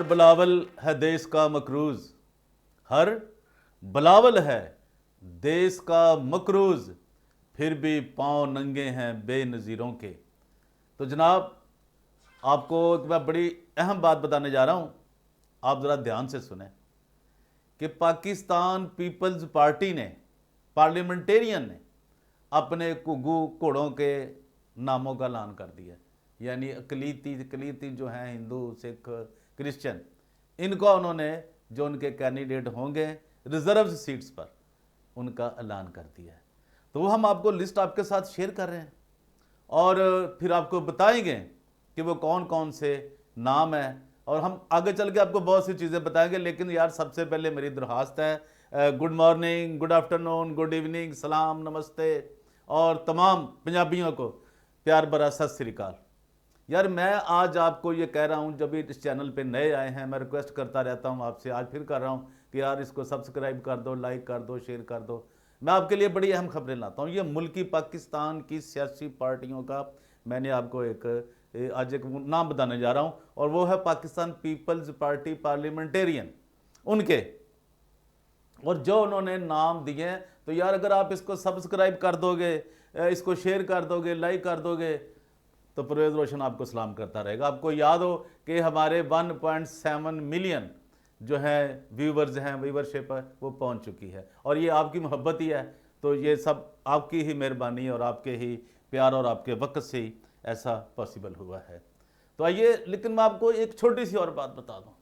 बिलावल है देश का मकरूज, हर बिलावल है देश का मकरूज, फिर भी पांव नंगे हैं बेनज़ीरों के। तो जनाब, आपको एक मैं बड़ी अहम बात बताने जा रहा हूँ, आप ज़रा ध्यान से सुने कि पाकिस्तान पीपल्स पार्टी ने, पार्लियामेंटेरियन ने अपने घुग्गू घोड़ों के नामों का ऐलान कर दिया। यानी अकलीती जो हैं हिंदू सिख क्रिश्चियन, इनको उन्होंने जो उनके कैंडिडेट होंगे रिजर्व सीट्स पर, उनका ऐलान कर दिया है। तो वो हम आपको लिस्ट आपके साथ शेयर कर रहे हैं और फिर आपको बताएंगे कि वो कौन कौन से नाम हैं, और हम आगे चल के आपको बहुत सी चीज़ें बताएंगे। लेकिन यार, सबसे पहले मेरी दरख्वास्त है, good morning, good afternoon, good evening, सलाम, नमस्ते, और तमाम पंजाबियों को प्यार भरा सत श्री अकाल। यार, मैं आज आपको ये कह रहा हूँ, जब भी इस चैनल पे नए आए हैं, मैं रिक्वेस्ट करता रहता हूँ आपसे, आज फिर कर रहा हूँ कि यार इसको सब्सक्राइब कर दो, लाइक कर दो, शेयर कर दो। मैं आपके लिए बड़ी अहम खबरें लाता हूँ। ये मुल्की पाकिस्तान की सियासी पार्टियों का मैंने आपको आज एक नाम बताने जा रहा हूँ, और वो है पाकिस्तान पीपल्स पार्टी पार्लियामेंटेरियन, उनके। और जो उन्होंने नाम दिए हैं, तो यार अगर आप इसको सब्सक्राइब कर दोगे, इसको शेयर कर दोगे, लाइक कर दोगे, तो परवेज़ रोशन आपको सलाम करता रहेगा। आपको याद हो कि हमारे 1.7 मिलियन जो है व्यूवर्स हैं, व्यूवरशिप है, वो पहुंच चुकी है, और ये आपकी मोहब्बत ही है। तो ये सब आपकी ही मेहरबानी और आपके ही प्यार और आपके वक्त से ही ऐसा पॉसिबल हुआ है। तो आइए, लेकिन मैं आपको एक छोटी सी और बात बता दूं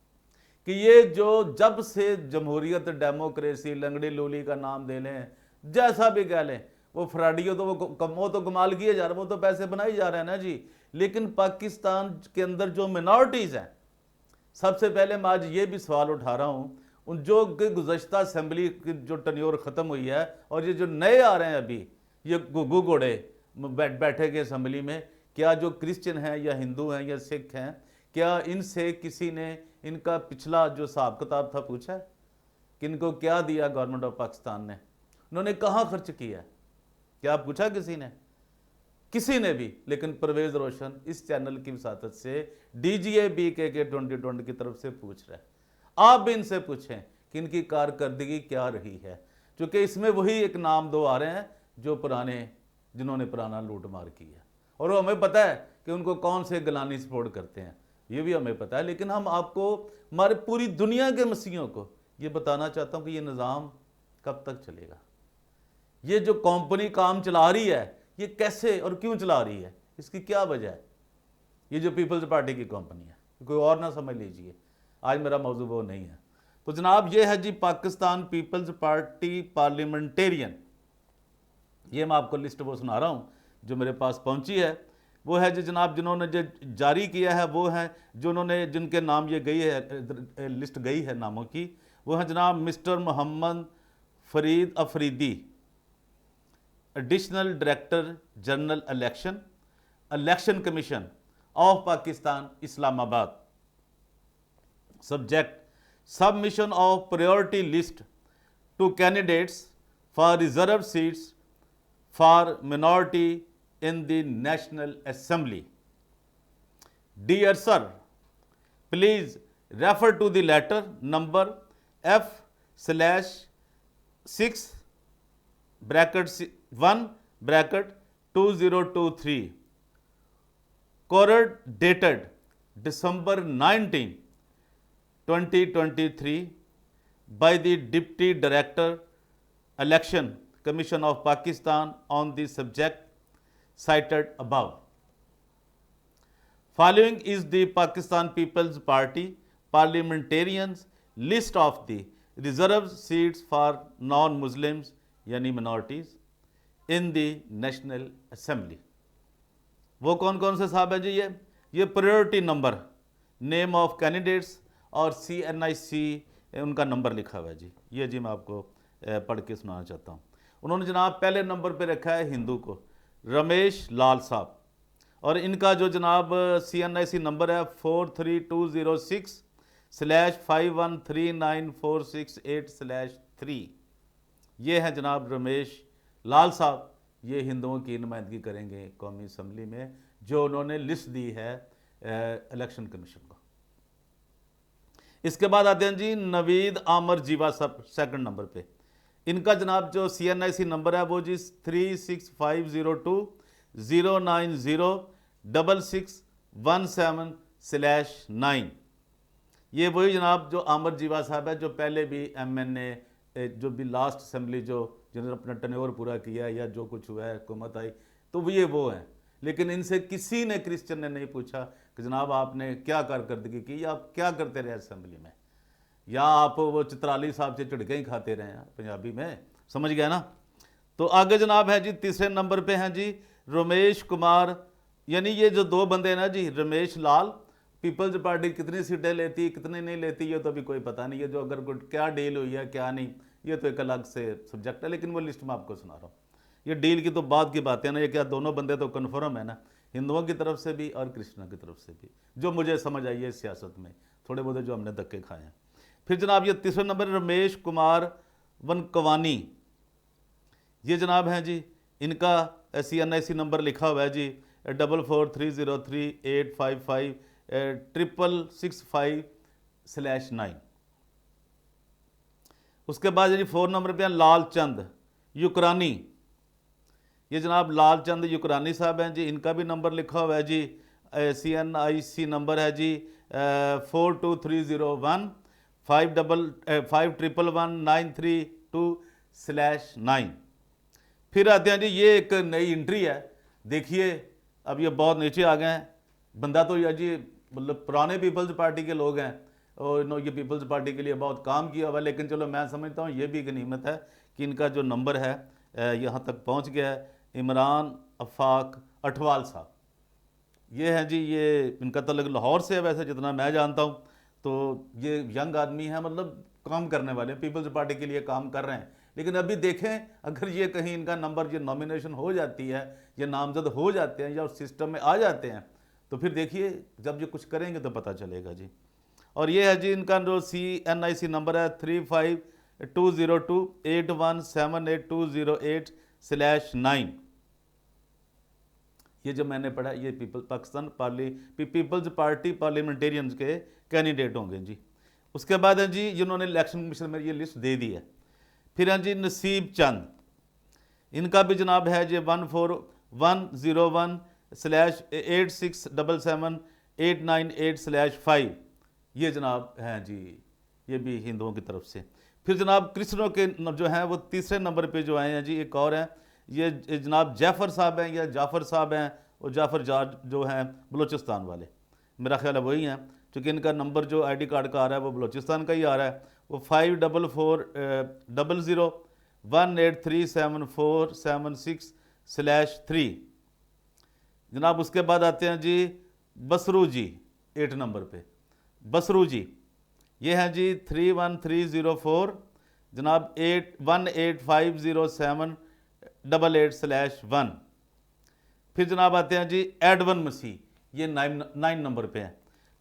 कि ये जो जब से जमहूरियत, डेमोक्रेसी, लंगड़ी लूली का नाम दे लें, जैसा भी कह लें, वो फ्राडियो तो वो तो कमाल किए जा रहे हैं, वो तो पैसे बनाए जा रहे हैं ना जी। लेकिन पाकिस्तान के अंदर जो मिनॉरिटीज़ हैं, सबसे पहले मैं आज ये भी सवाल उठा रहा हूँ, उन जो गुज़श्ता असम्बली की जो टन्योर ख़त्म हुई है, और ये जो नए आ रहे हैं अभी, ये घुग्गू घोड़े बैठे के असम्बली में, क्या जो क्रिश्चियन हैं या हिंदू हैं या सिख हैं, क्या इनसे किसी ने इनका पिछला जो हिसाब किताब था पूछा है कि इनको क्या दिया गवर्नमेंट ऑफ पाकिस्तान ने, उन्होंने कहाँ खर्च किया है? क्या पूछा किसी ने? किसी ने भी। लेकिन परवेज़ रोशन इस चैनल की वसातत से DGA BKK 2020 की तरफ से पूछ रहा है। आप भी इनसे पूछें कि इनकी कारकर्दगी क्या रही है, क्योंकि इसमें वही एक नाम दो आ रहे हैं जो जिन्होंने पुराना लूट मार किया, और वो हमें पता है कि उनको कौन से गलानी सपोर्ट करते हैं, ये भी हमें पता है। लेकिन हम आपको, हमारे पूरी दुनिया के मसीहों को ये बताना चाहता हूँ कि ये निज़ाम कब तक चलेगा। ये जो कंपनी काम चला रही है, ये कैसे और क्यों चला रही है, इसकी क्या वजह है? ये जो पीपल्स पार्टी की कंपनी है, कोई और ना समझ लीजिए, आज मेरा मौजू वो नहीं है। तो जनाब, ये है जी पाकिस्तान पीपल्स पार्टी पार्लियामेंटेरियन। ये मैं आपको लिस्ट वो सुना रहा हूँ जो मेरे पास पहुँची है। वो है जी जनाब, जिन्होंने जो जारी किया है वो हैं, जो उन्होंने जिनके नाम ये गई है, लिस्ट गई है नामों की, वो हैं जनाब mister Mohammad Farid Afridi, additional director general election commission of Pakistan, Islamabad. Subject, submission of priority list to candidates for reserve seats for minority in the National Assembly. Dear sir, please refer to the letter number F/6 (1) 2023, Court dated December 19, 2023 by the Deputy Director Election Commission of Pakistan on the subject cited above. Following is the Pakistan People's Party parliamentarians list of the reserved seats for non-Muslims yani minorities in the National Assembly. वो कौन कौन से साहब है जी? ये priority number, name of candidates और CNIC उनका number लिखा हुआ है जी। ये जी मैं आपको पढ़ के सुनाना चाहता हूँ। उन्होंने जनाब पहले नंबर पे रखा है हिंदू को, रमेश लाल साहब, और इनका जो जनाब CNIC नंबर है 43206/513946/8/3। ये है जनाब रमेश लाल साहब, ये हिंदुओं की नुमाइंदगी करेंगे कौमी असम्बली में, जो उन्होंने लिस्ट दी है इलेक्शन कमीशन को। इसके बाद आते हैं जी नवीद आमर जीवा सब सेकंड नंबर पे। इनका जनाब जो CNIC नंबर है वो जी 36502090617/9। ये वही जनाब जो आमर जीवा साहब है जो पहले भी MNA जो भी लास्ट असेंबली जो जिन्होंने अपना टर्नओवर पूरा किया या जो कुछ हुआ है हुकूमत आई तो ये वो हैं। लेकिन इनसे किसी ने क्रिश्चियन ने नहीं पूछा कि जनाब आपने क्या कारकर्दगी की या आप क्या करते रहे असेंबली में, या आप वो चित्राली साहब से झुड़के ही खाते रहे हैं पंजाबी में, समझ गया ना। तो आगे जनाब है जी तीसरे नंबर पे हैं जी रमेश कुमार, यानी ये जो दो बंदे हैं ना जी, रमेश लाल, पीपल्स पार्टी कितनी सीटें लेती कितनी नहीं लेती ये तो अभी कोई पता नहीं है, जो अगर क्या डील हुई है क्या नहीं ये तो एक अलग से सब्जेक्ट है, लेकिन वो लिस्ट मैं आपको सुना रहा हूँ। ये डील की तो बाद की बात है ना, ये क्या दोनों बंदे तो कन्फर्म है ना, हिंदुओं की तरफ से भी और क्रिश्चियनों की तरफ से भी, जो मुझे समझ आई है इस सियासत में थोड़े बहुत जो हमने धक्के खाए हैं। फिर जनाब ये तीसरे नंबर रमेश कुमार वनकवानी, ये जनाब हैं जी, इनका CNIC नंबर लिखा हुआ है जी 44303855 666/9। उसके बाद जी 4 नंबर पे हैं लाल चंद युकरानी, ये जनाब लाल चंद युकरानी साहब हैं जी, इनका भी नंबर लिखा हुआ है जी CNIC नंबर है जी 42301 5111932/9। फिर आते हैं जी ये एक नई एंट्री है, देखिए अब ये बहुत नीचे आ गए हैं, बंदा तो यार जी मतलब पुराने पीपल्स पार्टी के लोग हैं और ये पीपल्स पार्टी के लिए बहुत काम किया हुआ है, लेकिन चलो मैं समझता हूँ ये भी गनीमत है कि इनका जो नंबर है यहाँ तक पहुँच गया है। इमरान अफाक अठवाल साहब, ये हैं जी, ये इनका तल्लुक लाहौर से है वैसे जितना मैं जानता हूँ, तो ये यंग आदमी है, मतलब काम करने वाले पीपल्स पार्टी के लिए काम कर रहे हैं। लेकिन अभी देखें अगर ये कहीं इनका नंबर ये नॉमिनेशन हो जाती है या नामजद हो जाते हैं या उस सिस्टम में आ जाते हैं तो फिर देखिए जब ये कुछ करेंगे तो पता चलेगा जी। और ये है जी इनका जो CNIC नंबर है 352028178208/9। ये जो मैंने पढ़ा ये पाकिस्तान पीपल्स पार्टी पार्लियामेंटेरियंस के कैंडिडेट होंगे जी। उसके बाद है जी जिन्होंने इलेक्शन कमीशन में ये लिस्ट दे दी है। फिर हैं जी नसीब चंद, इनका भी जनाब है जी 14101/867789/5, ये जनाब हैं जी, ये भी हिंदुओं की तरफ से। फिर जनाब क्रिश्चनों के जो हैं वो तीसरे नंबर पे जो आए हैं जी, एक और हैं, ये जनाब जाफ़र साहब हैं या जाफ़र साहब हैं, और जाफ़र जाट जो हैं बलूचिस्तान वाले, मेरा ख्याल है वही हैं, क्योंकि इनका नंबर जो ID कार्ड का आ रहा है वो बलूचिस्तान का ही आ रहा है, वो 544018374767/3। जनाब उसके बाद आते हैं जी बसरू जी 8 नंबर पे, बसरू जी ये हैं जी 31304 जनाब 18507/8/1। फिर जनाब आते हैं जी एडवन मसीह, ये 9 नंबर पे हैं,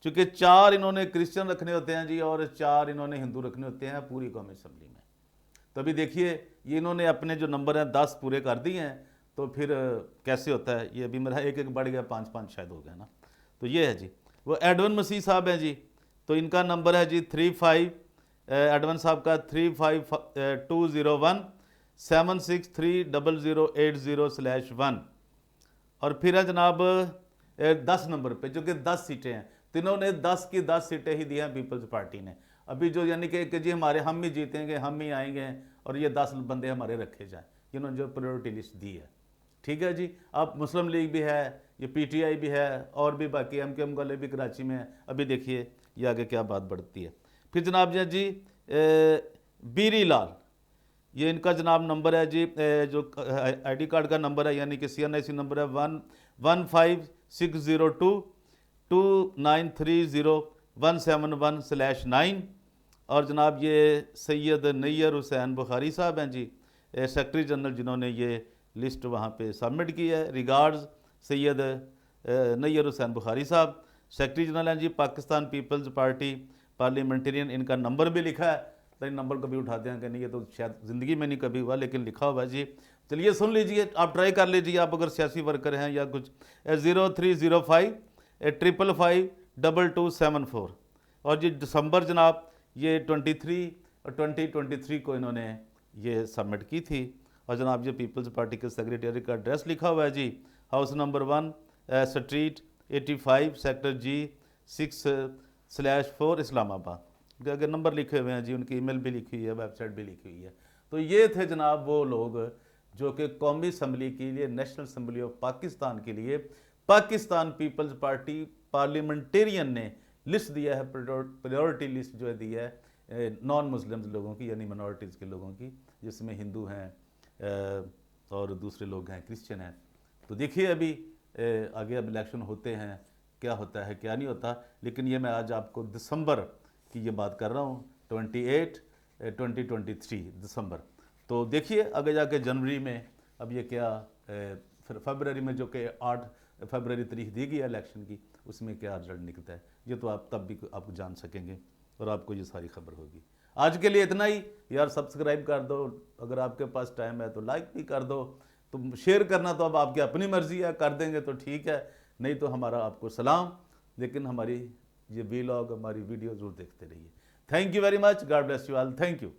चूँकि 4 इन्होंने क्रिश्चियन रखने होते हैं जी और 4 इन्होंने हिंदू रखने होते हैं पूरी कौमी असम्बली में। तो अभी देखिए ये इन्होंने अपने जो नंबर हैं 10 पूरे कर दिए हैं, तो फिर कैसे होता है, ये अभी मेरा एक बढ़ गया 5 शायद हो गया ना। तो ये है जी वो एडवन मसीह साहब हैं जी, तो इनका नंबर है जी 35 एडवन साहब का 35201763008/1। और फिर है जनाब 10 नंबर पे जो कि 10 सीटें हैं, तो इन्होंने 10 की 10 सीटें ही दी हैं पीपल्स पार्टी ने अभी, जो यानी कि जी हमारे हम ही जीतेंगे हम ही आएंगे और ये 10 बंदे हमारे रखे जाएं, इन्होंने जो प्रायोरिटी लिस्ट दी है। ठीक है जी, अब मुस्लिम लीग भी है, ये PTI भी है और भी बाकी MKM वाले भी कराची में है। अभी देखिए ये आगे क्या बात बढ़ती है। फिर जनाब जी बीरी लाल, ये इनका जनाब नंबर है जी जो ID कार्ड का नंबर है यानी कि CNIC नंबर है 11560293017/9। और जनाब ये सैयद नैयर हुसैन बुखारी साहब हैं जी, सेक्रेटरी जनरल जिन्होंने ये लिस्ट वहाँ पे सबमिट की है। रिगार्ड्स सैयद नैयर हुसैन बुखारी साहब, सेक्रेटरी जनरल हैं जी पाकिस्तान पीपल्स पार्टी पार्लियामेंटेरियन। इनका नंबर भी लिखा है, लेकिन नंबर कभी उठाते हैं कि नहीं, ये तो शायद ज़िंदगी में नहीं कभी हुआ, लेकिन लिखा हुआ है जी। चलिए सुन लीजिए, आप ट्राई कर लीजिए, आप अगर सियासी वर्कर हैं या कुछ 0305 555 2274 और ये दिसंबर जनाब ये 23 और 2023 को इन्होंने ये सबमिट की थी। और जनाब ये पीपल्स पार्टी के सेक्रेटरी का एड्रेस लिखा हुआ है जी, हाउस नंबर 1 स्ट्रीट 85 सेक्टर जी 6/4 इस्लामाबाद। अगर नंबर लिखे हुए हैं जी, उनकी ईमेल भी लिखी हुई है, वेबसाइट भी लिखी हुई है। तो ये थे जनाब वो लोग जो कि कौमी असम्बली के लिए, नेशनल असम्बली ऑफ पाकिस्तान के लिए पाकिस्तान पीपल्स पार्टी पार्लियामेंटेरियन ने लिस्ट दिया है, प्रायोरिटी लिस्ट जो है दी है नॉन मुस्लिम्स लोगों की, यानी मिनॉरिटीज़ के लोगों की, जिसमें हिंदू हैं और दूसरे लोग हैं, क्रिश्चियन हैं। तो देखिए अभी आगे अब इलेक्शन होते हैं, क्या होता है क्या नहीं होता। लेकिन ये मैं आज आपको दिसंबर की ये बात कर रहा हूँ, 2023 दिसंबर। तो देखिए आगे जाके जनवरी में अब ये क्या, फिर फरवरी में जो कि 8 फरवरी तारीख दी गई है इलेक्शन की, उसमें क्या रिजल्ट निकलता है, ये तो आप तब भी आप जान सकेंगे और आपको ये सारी खबर होगी। आज के लिए इतना ही यार, सब्सक्राइब कर दो, अगर आपके पास टाइम है तो लाइक भी कर दो, तो शेयर करना तो अब आपकी अपनी मर्जी है, कर देंगे तो ठीक है, नहीं तो हमारा आपको सलाम। लेकिन हमारी ये वीलॉग, हमारी वीडियो जरूर देखते रहिए। Thank you very much, God bless you all, thank you.